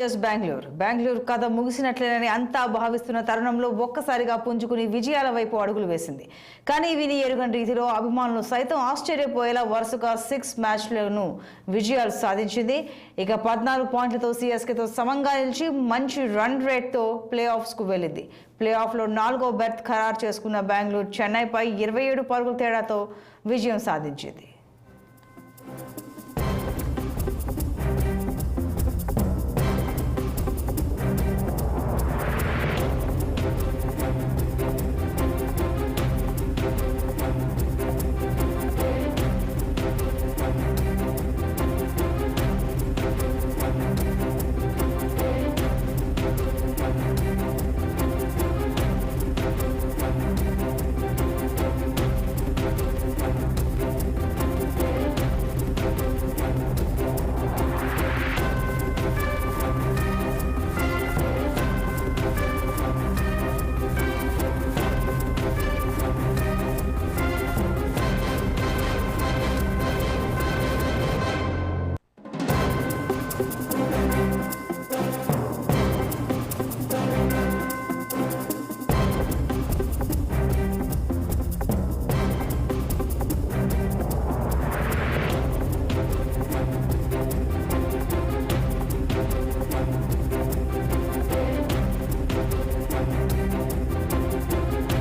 బెంగళూరు కథ ముగిసినట్లేనని అంతా భావిస్తున్న తరుణంలో ఒక్కసారిగా పుంజుకుని విజయాల వైపు అడుగులు వేసింది. కానీ విని ఎరుగని రీతిలో అభిమానులు సైతం ఆశ్చర్యపోయేలా వరుసగా 6 మ్యాచ్లను విజయాలు సాధించింది. ఇక 14 పాయింట్లతో సిఎస్కేతో సమంగా నిలిచి మంచి రన్ రేట్తో ప్లే ఆఫ్స్కు వెళ్లింది. ప్లే ఆఫ్లో 4వ బెర్త్ ఖరారు చేసుకున్న బెంగళూరు చెన్నైపై 27 పరుగుల తేడాతో విజయం సాధించింది.